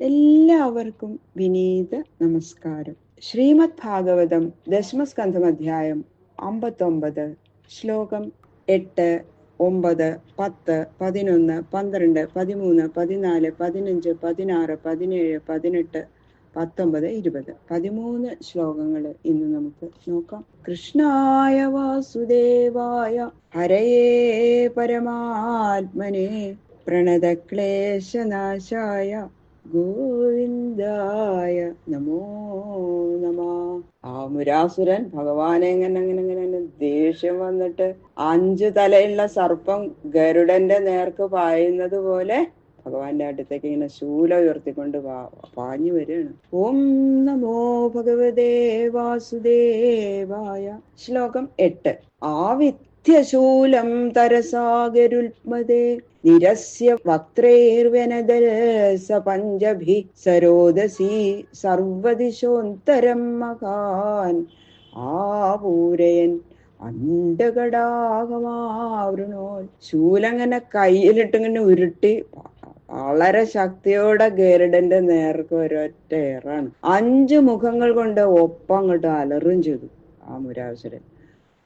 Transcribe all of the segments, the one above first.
എല്ലാവർക്കും വിനീത നമസ്കാരം. ശ്രീമദ് ഭാഗവതം ദശമസ്കന്ധം അധ്യായം 59 ശ്ലോകം 8, 9, 10, 11, 12, 13, 14, 15, 16, 17, 18, 19, 20 13 ശ്ലോകങ്ങൾ ഇന്ന് നമുക്ക് നോക്കാം. കൃഷ്ണായ വാസുദേവായ ഹരയേ പരമാത്മനെ പ്രണതക്ലേശനാശായ ഗോവിന്ദായ നമോ നമ. ആ മുരാസുരൻ ഭഗവാനെ അങ്ങനെ ദേഷ്യം വന്നിട്ട് 5 തലയുള്ള സർപ്പം ഗരുഡന്റെ നേർക്ക് പായുന്നത് പോലെ ഭഗവാന്റെ അടുത്തേക്ക് ഇങ്ങനെ ശൂലം ഉയർത്തിക്കൊണ്ട് പാഞ്ഞു വരികയാണ്. ഓം നമോ ഭഗവതേ വാസുദേവായ. ശ്ലോകം 8. ആവിത്യശൂലം തരസാഗരുൽമദേ നിരസ്യ വക്ത്രൈർവ്യനദൽ സ പഞ്ചഭി സരോദസി സർവദിശോന്തരം മഹാൻ ആപൂരയൻ അണ്ഡകടാകമാവൃണോൽ. ശൂലങ്ങനെ കയ്യിലിട്ടിങ്ങനെ ഉരുട്ടി വളരെ ശക്തിയോടെ ഗരുഡന്റെ നേർക്ക് ഒരൊറ്റ ഏറാണ്. 5 മുഖങ്ങൾ കൊണ്ട് ഒപ്പം അങ്ങോട്ട് അലറും ചെയ്തു ആ മുരാസുരൻ.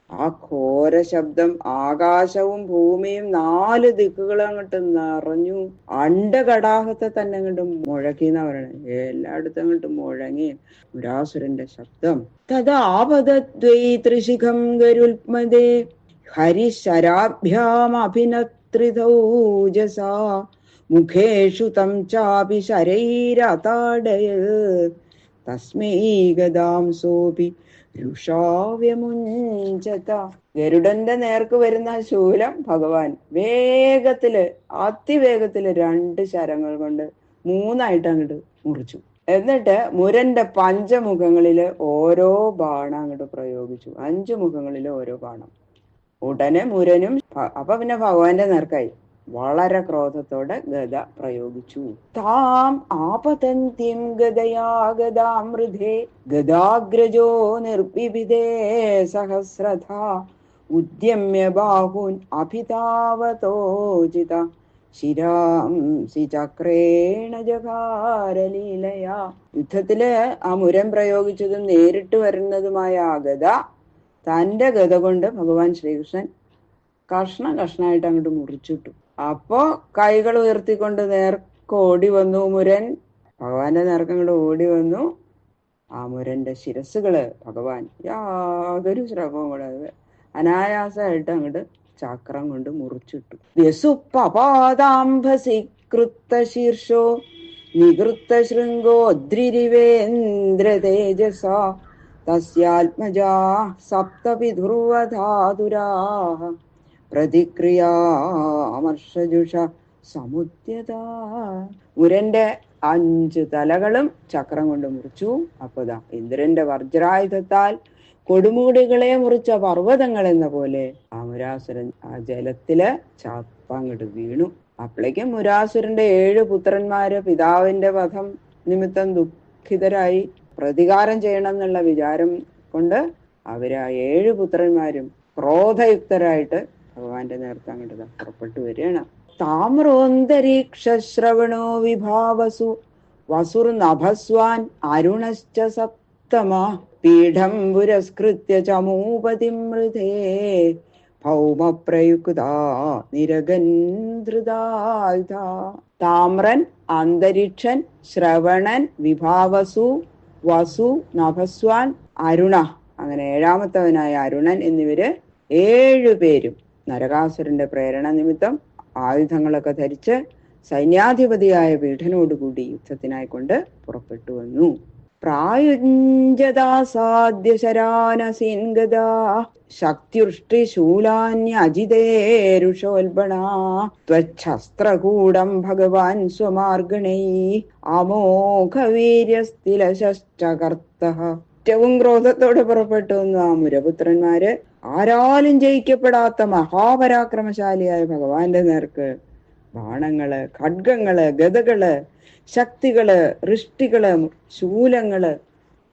ആ ഘോര ശബ്ദം ആകാശവും ഭൂമിയും 4 ദിക്കുകളും അങ്ങോട്ട് നിറഞ്ഞു. അണ്ഡകടാഹത്തെ തന്നെ അങ്ങോട്ട് മുഴക്കിന്ന് പറയണേ. എല്ലായിടത്തും അങ്ങോട്ട് മുഴങ്ങി മുരാസുരന്റെ ശബ്ദം. തദാപതദ്വൈ ത്രിശിഖം ഗരുൽമദേ ഹരിശരാഭ്യാമഭിനത്രിതൗജസാ മുഖേഷു തം ചാപി ശരൈരതാടയ തസ്മൈ ഗദാം സോപി രുഷാവ്യമുഞ്ചത. ഗരുഡന്റെ നേർക്ക് വരുന്ന ശൂലം ഭഗവാൻ അതിവേഗത്തില് 2 ശരങ്ങൾ കൊണ്ട് 3ആയിട്ട് അങ്ങോട്ട് മുറിച്ചു. എന്നിട്ട് മുരന്റെ പഞ്ചമുഖങ്ങളില് ഓരോ ബാണം അങ്ങോട്ട് പ്രയോഗിച്ചു. 5 മുഖങ്ങളില് ഓരോ ബാണം. ഉടനെ മുരനും അപ്പൊ പിന്നെ ഭഗവാന്റെ നേർക്കായി വളരെ ക്രോധത്തോടെ ഗദ പ്രയോഗിച്ചു. താം ആപതന്തിം ഗദയാ ഗദാമൃധേ ഗദാഗ്രജോ നിർവിവിധേ സഹസ്രധ ഉദ്യമ്യ ബാഹുൻ അഭിതാവതോചിത ശിരാംസി ചക്രേണ ജകാരലീലയാ. യുദ്ധത്തില് ആ മുരൻ പ്രയോഗിച്ചതും നേരിട്ട് വരുന്നതുമായ ആ ഗദ തന്റെ ഗദ കൊണ്ട് ഭഗവാൻ ശ്രീകൃഷ്ണൻ കഷ്ണമായിട്ട് അങ്ങോട്ട് മുറിച്ചിട്ടു. അപ്പോ കൈകൾ ഉയർത്തിക്കൊണ്ട് നേർക്ക് ഓടി വന്നു മുരൻ. ഭഗവാന്റെ നേർക്ക് അങ്ങോട്ട് ഓടി വന്നു. ആ മുരന്റെ ശിരസ്സുകള് ഭഗവാൻ യാതൊരു ശ്രമവും കൂടാതെ അനായാസമായിട്ട് അങ്ങോട്ട് ചക്രം കൊണ്ട് മുറിച്ചിട്ടു. വ്യസുപ്പപാദാംഭസി കൃത്ത ശീർഷോ നികൃത്ത ശൃംഗോദ്രിരിവേന്ദ്ര തേജസ തസ്യാത്മജാ സപ്തപിധുർവധാതുരാഃ പ്രതിക്രിയാമർഷജുഷ സമുദ്യത. മുരന്റെ 5 തലകളും ചക്രം കൊണ്ട് മുറിച്ചു. അപ്പതാ ഇന്ദ്രന്റെ വജ്രായുധത്താൽ കൊടുമുടികളെ മുറിച്ച പർവ്വതങ്ങൾ എന്ന പോലെ ആ മുരാസുരൻ ആ ജലത്തില് ചാപ്പങ്ങോട്ട് വീണു. അപ്പോഴേക്കും മുരാസുരന്റെ 7 പുത്രന്മാര് പിതാവിന്റെ വധം നിമിത്തം ദുഃഖിതരായി പ്രതികാരം ചെയ്യണം എന്നുള്ള വിചാരം കൊണ്ട് അവര് ആ 7 പുത്രന്മാരും ക്രോധയുക്തരായിട്ട് ഭഗവാന്റെ നേർക്ക് അങ്ങോട്ട് പുറപ്പെട്ടു വരികയാണ്. താമ്രോന്തരീക്ഷ ശ്രവണോ വിഭാവസു വസുർനഭസ്വാൻ അരുണശ്ച സപ്തമ പീഠം പുരസ്കൃത്യ ചമൂപതിം മൃധേ ഭൗമപ്രയുക്ത നിരഗന്ധൃതായുധ. താമ്രൻ, അന്തരീക്ഷൻ, ശ്രവണൻ, വിഭാവസു, വസു, നഭസ്വാൻ, അരുണ, അങ്ങനെ 7ാമത്തവനായ അരുണൻ എന്നിവര് 7 പേരും നരകാസുരന്റെ പ്രേരണ നിമിത്തം ആയുധങ്ങളൊക്കെ ധരിച്ച് സൈന്യാധിപതിയായ പീഠനോടുകൂടി യുദ്ധത്തിനായിക്കൊണ്ട് പുറപ്പെട്ടു വന്നു. പ്രായുഞ്ജദാസാദ്യ ശരാനസീൻഗദാ ശക്തിവൃഷ്ടി ശൂലാന്യജിതേരുഷോൽബണാ ത്വച്ഛസ്ത്രകൂടം ഭഗവാൻ സ്വമാർഗണൈ അമോഘവീര്യസ്ഥിലശശ്ചകർത്തഃ. ഏറ്റവും ക്രോധത്തോടെ പുറപ്പെട്ടു വന്നു ആ മുരപുത്രന്മാര് ആരാലും ജയിക്കപ്പെടാത്ത മഹാപരാക്രമശാലിയായ ഭഗവാന്റെ നേർക്ക് ബാണങ്ങള്, ഖഡ്ഗങ്ങള്, ഗദകള്, ശക്തികള്, ഋഷ്ടികള്, ശൂലങ്ങള്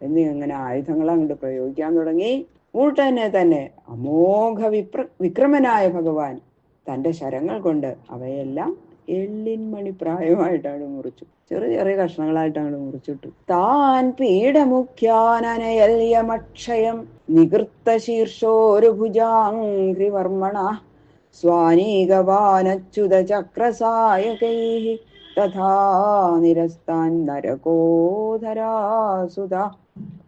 എന്നിങ്ങനെ ആയുധങ്ങൾ അങ്ങോട്ട് പ്രയോഗിക്കാൻ തുടങ്ങി. ഉടനെ തന്നെ അമോഘ വിക്രമനായ ഭഗവാൻ തന്റെ ശരങ്ങൾ കൊണ്ട് അവയെല്ലാം എള്ളിൻമണി പ്രായമായിട്ടാണ് മുറിച്ചു. ചെറിയ ചെറിയ കഷ്ണങ്ങളായിട്ടാണ് മുറിച്ചിട്ടു. താൻ പീഠമുഖ്യാനനയൽ യമക്ഷയം നികൃത്ത ശീർഷോരു ഭുജാംഘ്രിവർമ്മണ സ്വാനീകവാനച്യുത ചക്രസായകൈഃ തഥാ നിരസ്താൻ നരകോധരാസുത.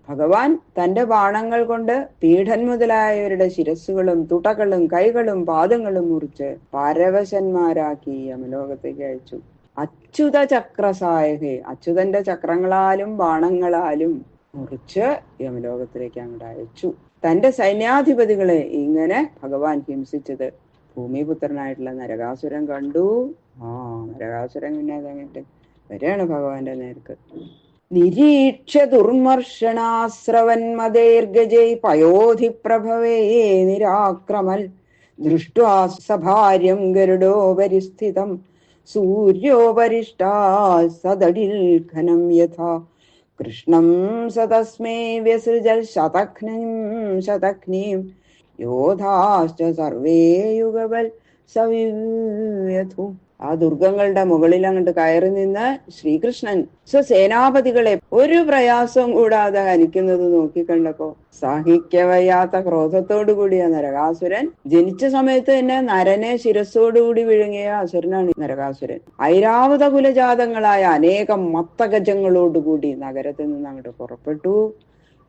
ഭഗവാൻ തന്റെ ബാണങ്ങൾ കൊണ്ട് പീഠൻ മുതലായവരുടെ ശിരസ്സുകളും തുടകളും കൈകളും പാദങ്ങളും മുറിച്ച് പരവശന്മാരാക്കി യമലോകത്തേക്ക് അയച്ചു. അച്യുത ചക്രസായകെ, അച്യുതന്റെ ചക്രങ്ങളാലും ബാണങ്ങളാലും മുറിച്ച് യമലോകത്തിലേക്ക് അങ്ങോട്ട് അയച്ചു. തന്റെ സൈന്യാധിപതികളെ ഇങ്ങനെ ഭഗവാൻ ഹിംസിച്ചത് ഭൂമിപുത്രനായിട്ടുള്ള നരകാസുരൻ കണ്ടു. നരകാസുരൻ പിന്നെ അതങ്ങിട്ട് വരെയാണ് ഭഗവാന്റെ നേർക്ക്. നിരീക്ഷ്യ ദുർമർഷണാശ്രവൻ മദേർഗജൈ പയോധി പ്രഭവേ നിരാക്രമൽ ദൃഷ്ട്വാ സഭാര്യം ഗരുഡോപരിസ്ഥിതം സൂര്യോപരിഷ്ടാ സദടിൽ ഘനം യഥാ കൃഷ്ണം സതസ്മൈ വ്യസൃജൽ ശതഘ്നീം യോധാശ്ച സർവേ യുഗവൽ സവിവ്യഥു. ആ ദുർഗങ്ങളുടെ മുകളിൽ അങ്ങോട്ട് കയറി നിന്ന് ശ്രീകൃഷ്ണൻ സ്വസേനാപതികളെ ഒരു പ്രയാസവും കൂടാതെ ഹനിക്കുന്നത് നോക്കിക്കണ്ടപ്പോ സഹിക്കവയ്യാത്ത ക്രോധത്തോടു കൂടിയ നരകാസുരൻ, ജനിച്ച സമയത്ത് തന്നെ നരനെ ശിരസ്സോടുകൂടി വിഴുങ്ങിയ അസുരനാണ് നരകാസുരൻ. ഐരാവത കുലജാതങ്ങളായ അനേകം മത്തഗജങ്ങളോടുകൂടി നഗരത്തിൽ നിന്ന് അങ്ങോട്ട് പുറപ്പെട്ടു.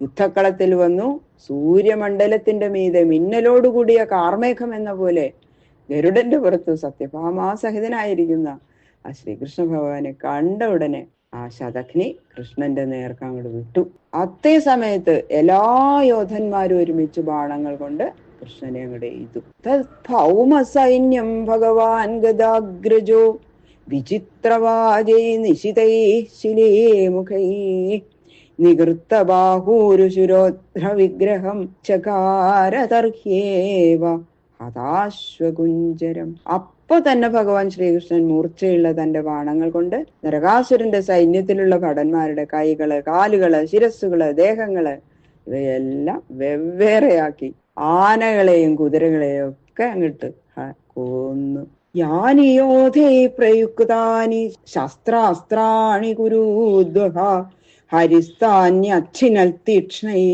യുദ്ധക്കളത്തിൽ വന്നു. സൂര്യമണ്ഡലത്തിന്റെ മീതെ മിന്നലോടുകൂടിയ കാർമേഘം എന്ന പോലെ ഗരുഡന്റെ പുറത്ത് സത്യഭാമാസഹിതനായിരിക്കുന്ന ആ ശ്രീകൃഷ്ണ ഭഗവാനെ കണ്ട ഉടനെ ആ ശതഘ്നി കൃഷ്ണന്റെ നേർക്ക് അങ്ങോട്ട് വിട്ടു. അത്തേ സമയത്ത് എല്ലാ യോധന്മാരും ഒരുമിച്ച് ബാണങ്ങൾ കൊണ്ട് കൃഷ്ണനെ അങ്ങോട്ട് എയ്തു. ഭൗമ സൈന്യം ഭഗവാൻ ഗദാഗ്രജോ വിചിത്രവാജൈ നിശിതൈ ശിലേമുഖൈ നികൃത്ത ബാഹൂരുശുരോധ്ര വിഗ്രഹം ചകാരതർഹ്യേവ ഹതാശ്വകുഞ്ചരം. അപ്പൊ തന്നെ ഭഗവാൻ ശ്രീകൃഷ്ണൻ മൂർച്ചയുള്ള തന്റെ ബാണങ്ങൾ കൊണ്ട് നരകാസുരന്റെ സൈന്യത്തിലുള്ള ഭടന്മാരുടെ കൈകള്, കാലുകള്, ശിരസ്സുകള്, ദേഹങ്ങള് ഇവയെല്ലാം വെവ്വേറെയാക്കി ആനകളെയും കുതിരകളെയും ഒക്കെ അങ്ങിട്ട് കൊന്നു. യാനിയോധേ പ്രയുക്താനി ശസ്ത്രാസ്ത്രാണി കുരുദ്വഹ ഹരിസ്ഥാന്യച്ഛിനൽ തീക്ഷ്ണൈ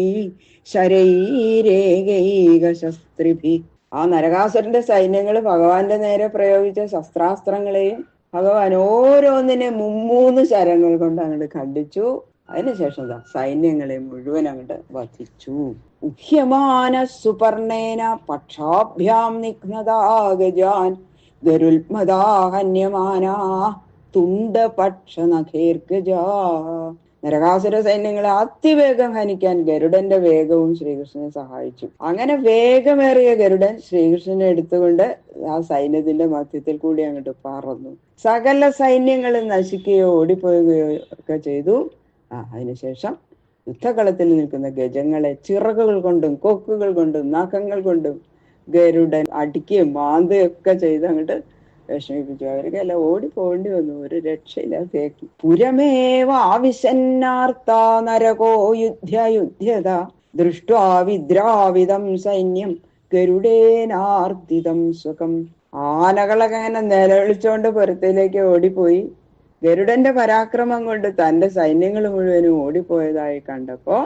ശരൈരേകൈക ശസ്ത്രിഭി. ആ നരകാസുരന്റെ സൈന്യങ്ങൾ ഭഗവാന്റെ നേരെ പ്രയോഗിച്ച ശസ്ത്രാസ്ത്രങ്ങളെയും ഭഗവാൻ ഓരോന്നിനെ 3 ശരങ്ങൾ കൊണ്ട് അങ്ങോട്ട് ഖണ്ഡിച്ചു. അതിനുശേഷം സൈന്യങ്ങളെ മുഴുവൻ അങ്ങോട്ട് വധിച്ചു. ഉഹ്യമാന സുപർണേന പക്ഷാഭ്യാം നിഘ്നദാഗജാൻ ഗരുൽമദാഹന്യമാനാ തുണ്ടപക്ഷ നഖേർഗജാ. നരകാസുര സൈന്യങ്ങളെ അതിവേഗം ഹനിക്കാൻ ഗരുഡന്റെ വേഗവും ശ്രീകൃഷ്ണനെ സഹായിച്ചു. അങ്ങനെ വേഗമേറിയ ഗരുഡൻ ശ്രീകൃഷ്ണനെ എടുത്തുകൊണ്ട് ആ സൈന്യത്തിന്റെ മധ്യത്തിൽ കൂടി അങ്ങോട്ട് പറന്നു. സകല സൈന്യങ്ങളും നശിക്കുകയോ ഓടിപ്പോവുകയോ ഒക്കെ ചെയ്തു. അതിനുശേഷം യുദ്ധകളത്തിൽ നിൽക്കുന്ന ഗജങ്ങളെ ചിറകുകൾ കൊണ്ടും കൊക്കുകൾ കൊണ്ടും നഖങ്ങൾ കൊണ്ടും ഗരുഡൻ അടിക്കുകയും മാന്തുകയും ഒക്കെ ചെയ്ത് അങ്ങോട്ട് വിഷമിപ്പിച്ചു. അവർക്കെല്ലാം ഓടിപ്പോകേണ്ടി വന്നു, ഒരു രക്ഷയില്ലാത്തേക്ക്. പുരമേവ ആവിശന്നാർത്താ നരകോ യുദ്ധ്യത ദൃഷ്ട്വാ വിദ്രാവിതം സൈന്യം ഗരുഡേനാർദ്ദിതം സുഖം. ആനകളൊക്കെ അങ്ങനെ നിലവിളിച്ചോണ്ട് പുരത്തിലേക്ക് ഓടിപ്പോയി. ഗരുഡന്റെ പരാക്രമം കൊണ്ട് തന്റെ സൈന്യങ്ങൾ മുഴുവനും ഓടിപ്പോയതായി കണ്ടപ്പോ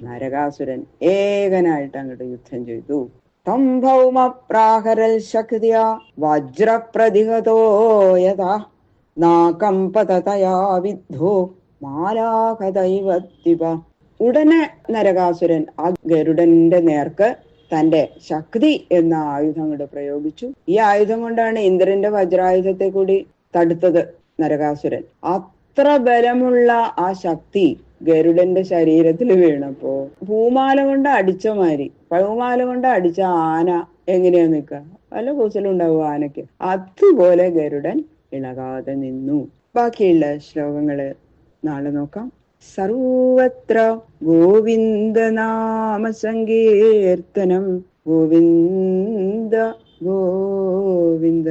നരകാസുരൻ ഏകനായിട്ട് അങ്ങോട്ട് യുദ്ധം ചെയ്തു. തം ഭൗമ പ്രാഹരൽ ശക്തിയാ വജ്രപ്രതിഹതോ യഥാ നാകമ്പതതയാ വിദ്ധോ മാലാഖദൈവത്തിവ. ഉടനെ നരകാസുരൻ ആ ഗരുഡന്റെ നേർക്ക് തന്റെ ശക്തി എന്ന ആയുധം കൊണ്ട് പ്രയോഗിച്ചു. ഈ ആയുധം കൊണ്ടാണ് ഇന്ദ്രന്റെ വജ്രായുധത്തെ കൂടി തടുത്തത് നരകാസുരൻ. അത്ര ബലമുള്ള ആ ശക്തി ഗരുഡന്റെ ശരീരത്തിൽ വീണപ്പോ പൂമാല കൊണ്ട് അടിച്ച മാതിരി, പൂമാല കൊണ്ട് അടിച്ച ആന എങ്ങനെയാ നിൽക്കുക? പല കൂസലുണ്ടാവും ആനയ്ക്ക്. അതുപോലെ ഗരുഡൻ ഇളകാതെ നിന്നു. ബാക്കിയുള്ള ശ്ലോകങ്ങള് നാളെ നോക്കാം. സർവത്ര ഗോവിന്ദ നാമ സങ്കീർത്തനം. ഗോവിന്ദ ഗോവിന്ദ.